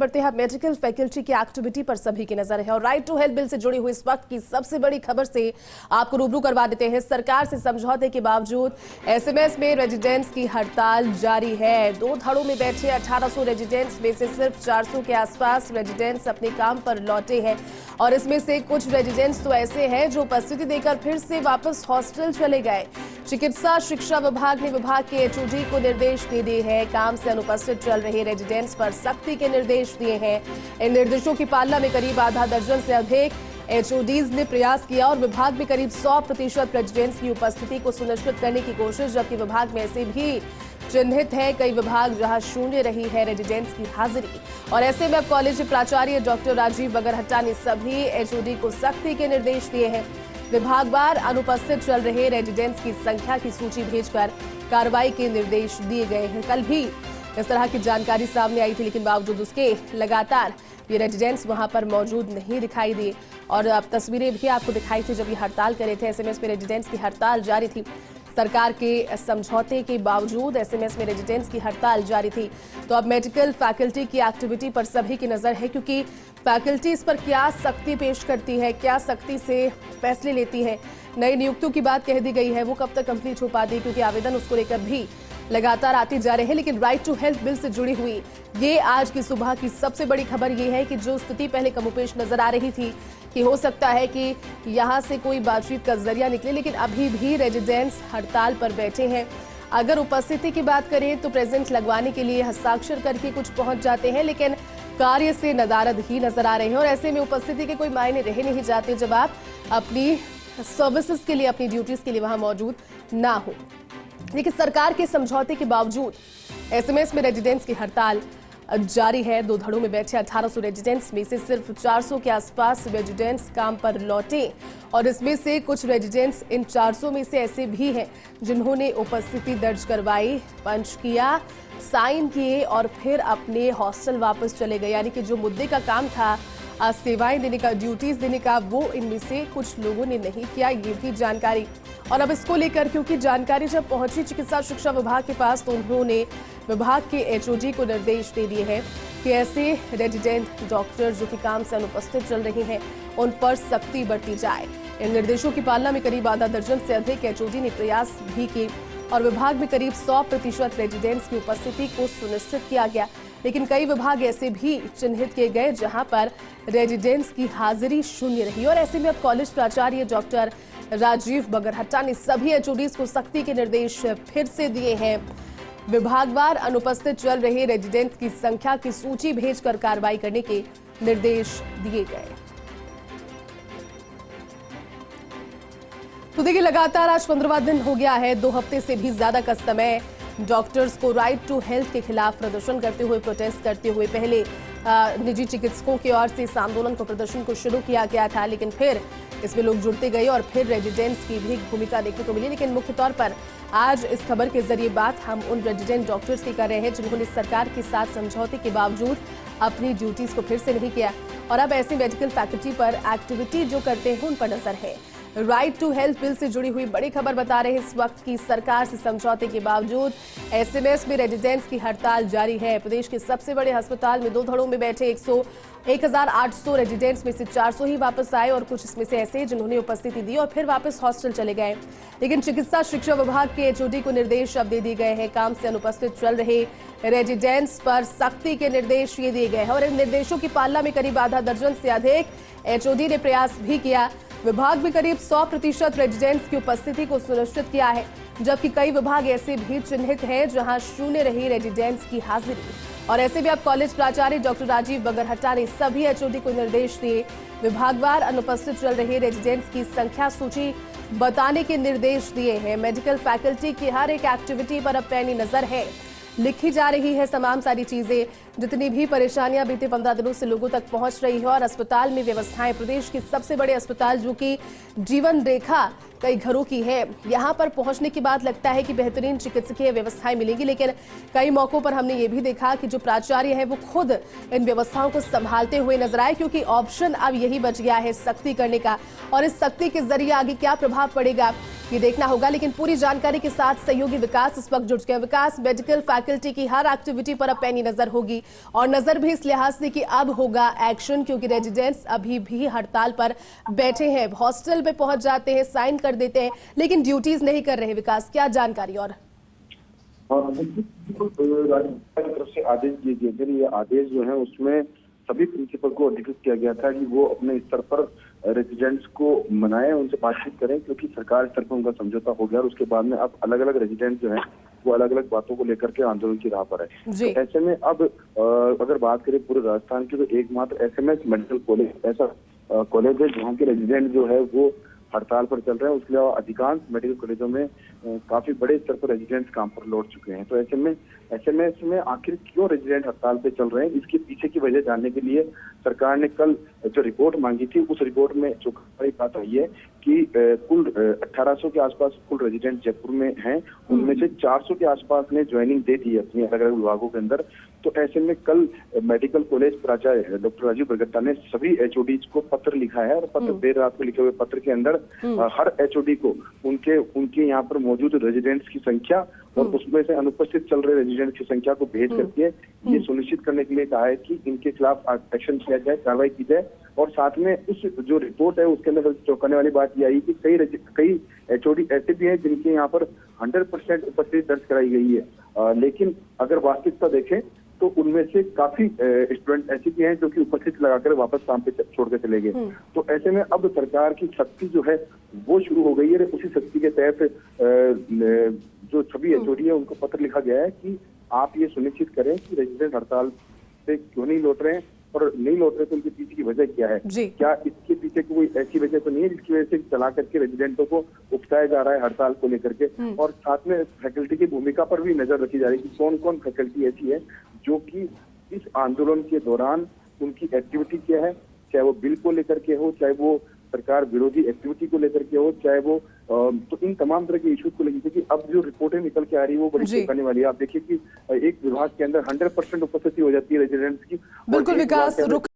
बढ़ते हैं medical faculty की एक्टिविटी पर सभी की नजर है और राइट टू हेल्थ बिल से जुड़ी हुई इस वक्त की सबसे बड़ी खबर से आपको रूबरू करवा देते हैं। सरकार से समझौते के बावजूद एसएमएस में रेजिडेंट्स की हड़ताल जारी है। 2 धड़ों में बैठे 1800 रेजिडेंट्स में से सिर्फ 400 के आसपास रेजिडेंट्स अपने काम पर लौटे हैं और इसमें से कुछ रेजिडेंट्स तो ऐसे हैं जो उपस्थिति देकर फिर से वापस हॉस्टल चले गए। चिकित्सा शिक्षा विभाग ने विभाग के एचओडी को निर्देश दे दिए हैं। काम से अनुपस्थित चल रहे रेजिडेंट्स पर सख्ती के निर्देश दिए हैं। इन निर्देशों की पालना में करीब आधा दर्जन से अधिक एचओडीज ने प्रयास किया और विभाग में करीब 100% रेजिडेंट्स की उपस्थिति को सुनिश्चित करने की कोशिश, जबकि विभाग में ऐसे भी चिन्हित है कई विभाग जहां शून्य रही है रेजिडेंट्स की हाजिरी। और ऐसे में अब कॉलेज के प्राचार्य डॉक्टर राजीव बगरहट्टा ने सभी एचओडी को सख्ती के निर्देश दिए हैं। विभागवार अनुपस्थित चल रहे रेजिडेंट्स की संख्या की सूची भेजकर कार्रवाई के निर्देश दिए गए हैं। कल भी इस तरह की जानकारी सामने आई थी, लेकिन बावजूद उसके लगातार ये रेजिडेंट्स वहां पर मौजूद नहीं दिखाई दिए। और अब तस्वीरें भी आपको दिखाई थी जब ये हड़ताल करे थे। एसएमएस में रेजिडेंट्स की हड़ताल जारी थी। सरकार के समझौते के बावजूद एसएमएस में रेजिडेंट्स की हड़ताल जारी थी। तो अब मेडिकल फैकल्टी की एक्टिविटी पर सभी की नजर है, क्योंकि फैकल्टी इस पर क्या सख्ती पेश करती है, क्या सख्ती से फैसले लेती है। नई नियुक्तियों की बात कह दी गई है, वो कब तक कंप्लीट हो पाती है, क्योंकि आवेदन उसको लेकर भी लगातार आते जा रहे हैं। लेकिन राइट टू हेल्थ बिल से जुड़ी हुई ये आज की सुबह की सबसे बड़ी खबर ये है कि जो स्थिति पहले कमोपेश नजर आ रही थी कि हो सकता है कि यहां से कोई बातचीत का जरिया निकले, लेकिन अभी भी रेजिडेंट्स हड़ताल पर बैठे हैं। अगर उपस्थिति की बात करें तो प्रेजेंट लगवाने के लिए हस्ताक्षर करके कुछ पहुंच जाते हैं, लेकिन कार्य से नदारद ही नजर आ रहे हैं। और ऐसे में उपस्थिति के कोई मायने रह नहीं जाते जब आप अपनी सर्विसेज के लिए, अपनी ड्यूटीज के लिए वहां मौजूद ना हो। लेकिन सरकार के समझौते के बावजूद एसएमएस में रेजिडेंट्स की हड़ताल जारी है। 2 धड़ों में बैठे 1800 रेजिडेंट्स में से सिर्फ 400 के आसपास रेजिडेंट्स काम पर लौटे और इसमें से कुछ रेजिडेंट्स इन 400 में से ऐसे भी हैं जिन्होंने उपस्थिति दर्ज करवाई, पंच किया, साइन किए और फिर अपने हॉस्टल वापस चले गए। यानी कि जो मुद्दे का काम था सेवाएं देने का, ड्यूटीज देने का, वो इनमें से कुछ लोगों ने नहीं किया, ये भी जानकारी। और अब इसको लेकर क्योंकि जानकारी जब पहुंची चिकित्सा शिक्षा विभाग के पास, तो उन्होंने विभाग के एचओडी को निर्देश दे दिए हैं कि ऐसे रेजिडेंट डॉक्टर जो कि काम से अनुपस्थित चल रहे हैं उन पर सख्ती बरती जाए। इन निर्देशों की पालना में करीब आधा दर्जन से अधिक एचओडी ने प्रयास भी किए और विभाग में करीब 100% रेजिडेंट्स की उपस्थिति को सुनिश्चित किया गया। लेकिन कई विभाग ऐसे भी चिन्हित किए गए जहां पर रेजिडेंट्स की हाजिरी शून्य रही। और ऐसे में अब कॉलेज प्राचार्य डॉक्टर राजीव बगरहट्टा ने सभी एचओडीज को सख्ती के निर्देश फिर से दिए हैं। विभागवार अनुपस्थित चल रहे रेजिडेंट्स की संख्या की सूची भेजकर कार्रवाई करने के निर्देश दिए गए। तो देखिए, लगातार आज 15वां दिन हो गया है। 2 हफ्ते से भी ज्यादा का समय डॉक्टर्स को राइट टू हेल्थ के खिलाफ प्रदर्शन करते हुए, प्रोटेस्ट करते हुए पहले निजी चिकित्सकों की ओर से इस आंदोलन को, प्रदर्शन को शुरू किया गया था, लेकिन फिर इसमें लोग जुड़ते गए और फिर रेजिडेंट्स की भी भूमिका देखने को मिली। लेकिन मुख्य तौर पर आज इस खबर के जरिए बात हम उन रेजिडेंट डॉक्टर्स की कर रहे हैं जिन्होंने सरकार के साथ समझौते के बावजूद अपनी ड्यूटीज को फिर से नहीं किया और अब ऐसी मेडिकल फैकल्टी पर एक्टिविटी जो करते हैं उन पर नजर है। राइट टू हेल्थ बिल से जुड़ी हुई बड़ी खबर बता रहे हैं इस वक्त की सरकार से समझौते के बावजूद एसएमएस में रेजिडेंट्स की हड़ताल जारी है। प्रदेश के सबसे बड़े अस्पताल में 2 धड़ों में बैठे 1800 रेजिडेंट्स में से 400 ही वापस आए और कुछ इसमें से ऐसे जिन्होंने उपस्थिति दी और फिर वापस हॉस्टल चले गए। लेकिन चिकित्सा शिक्षा विभाग के एचओडी को निर्देश अब दे दिए गए हैं। काम से अनुपस्थित चल रहे रेजिडेंट्स पर सख्ती के निर्देश ये दिए गए हैं और इन निर्देशों की पालना में करीब आधा दर्जन से अधिक एचओडी ने प्रयास भी किया। विभाग में करीब 100% रेजिडेंट्स की उपस्थिति को सुनिश्चित किया है, जबकि कई विभाग ऐसे भी चिन्हित हैं जहां शून्य रही रेजिडेंट्स की हाजिरी। और ऐसे भी अब कॉलेज प्राचार्य डॉक्टर राजीव बगरहट्टा ने सभी एचओडी को निर्देश दिए। विभागवार अनुपस्थित चल रहे रेजिडेंट्स की संख्या सूची बताने के निर्देश दिए हैं। मेडिकल फैकल्टी की हर एक एक्टिविटी पर अब पैनी नजर है, लिखी जा रही है तमाम सारी चीजें, जितनी भी परेशानियां बीते 15 दिनों से लोगों तक पहुंच रही है। और अस्पताल में व्यवस्थाएं, प्रदेश के सबसे बड़े अस्पताल जो कि जीवन रेखा कई घरों की है, यहां पर पहुंचने के बाद लगता है कि बेहतरीन चिकित्सकीय व्यवस्थाएं मिलेंगी। लेकिन कई मौकों पर हमने ये भी देखा कि जो प्राचार्य है वो खुद इन व्यवस्थाओं को संभालते हुए नजर आए, क्योंकि ऑप्शन अब यही बच गया है सख्ती करने का। और इस सख्ती के जरिए आगे क्या प्रभाव पड़ेगा ये देखना होगा। लेकिन पूरी जानकारी के साथ सहयोगी विकास इस वक्त जुड़ गए। विकास, मेडिकल फैकल्टी की हर एक्टिविटी पर अब पैनी नजर होगी, और नजर भी इस लिहाज से कि अब होगा एक्शन, क्योंकि रेजिडेंट्स अभी भी हड़ताल पर बैठे हैं। हॉस्टल पे पहुंच जाते हैं, साइन कर देते हैं, लेकिन ड्यूटीज नहीं कर रहे। विकास, क्या जानकारी? और राज्य की तरफ से आदेश दिए गए थे। ये आदेश जो है उसमें सभी प्रिंसिपल को अधिकृत किया गया था कि वो अपने स्तर पर रेजिडेंट्स को मनाएं, उनसे बातचीत करें, क्योंकि सरकार स्तर पर उनका समझौता हो गया और उसके बाद में अब अलग अलग रेजिडेंट जो हैं वो अलग अलग बातों को लेकर के आंदोलन की राह पर है। तो ऐसे में अब अगर बात करें पूरे राजस्थान की, तो एकमात्र एसएमएस मेडिकल कॉलेज ऐसा कॉलेज है जहाँ के रेजिडेंट जो है वो हड़ताल पर चल रहे हैं। उसके अलावा अधिकांश मेडिकल कॉलेजों में काफी बड़े स्तर पर रेजिडेंट्स काम पर लौट चुके हैं। तो ऐसे में एसएमएस में आखिर क्यों रेजिडेंट हड़ताल पे चल रहे हैं, इसके पीछे की वजह जानने के लिए सरकार ने कल जो रिपोर्ट मांगी थी, उस रिपोर्ट में जो बड़ी बात आई है कि कुल 1800 के आसपास कुल रेजिडेंट जयपुर में हैं, उनमें से 400 के आसपास ने ज्वाइनिंग दे दी है अपनी अलग अलग विभागों के अंदर। तो ऐसे में कल मेडिकल कॉलेज प्राचार्य डॉक्टर राजीव बरगट्टा ने सभी एचओडीज को पत्र लिखा है और पत्र देर रात को लिखे हुए पत्र के अंदर हर एचओडी को उनके यहाँ पर मौजूद रेजिडेंट्स की संख्या और उसमें से अनुपस्थित चल रहे रेजिडेंट्स की संख्या को भेज करके ये सुनिश्चित करने के लिए कहा है कि इनके खिलाफ एक्शन किया जाए, कार्रवाई की जाए। और साथ में उस जो रिपोर्ट है उसके अंदर चौंकाने वाली बात यह आई कि कई एचओडी ऐसे भी हैं जिनके यहाँ पर 100% उपस्थिति दर्ज कराई गई है, लेकिन अगर वास्तविकता देखें तो उनमें से काफी स्टूडेंट ऐसे भी हैं जो कि उपस्थिति लगाकर वापस काम पे छोड़ के चले गए। तो ऐसे में अब सरकार की सख्ती जो है वो शुरू हो गई है। उसी सख्ती के तहत जो सभी एचओडी है उनको पत्र लिखा गया है कि आप ये सुनिश्चित करें कि रेजिडेंट हड़ताल से क्यों नहीं लौट रहे हैं और नहीं लौट रहे तो उनके पीछे की वजह क्या है। क्या इसके पीछे कोई ऐसी वजह तो नहीं है जिसकी वजह से चला करके रेजिडेंटों को उकसाया जा रहा है हड़ताल को लेकर के। और साथ में फैकल्टी की भूमिका पर भी नजर रखी जा रही है कि कौन कौन फैकल्टी ऐसी है जो कि इस आंदोलन के दौरान उनकी एक्टिविटी क्या है, चाहे वो बिल को लेकर के हो, चाहे वो सरकार विरोधी एक्टिविटी को लेकर के हो, चाहे वो तो इन तमाम तरह के इश्यूज को लेकर के अब जो रिपोर्टें निकल के आ रही है वो बड़ी चौंकाने वाली है। आप देखिए कि एक विभाग के अंदर 100% उपस्थिति हो जाती है रेजिडेंट्स की। बिल्कुल विकास।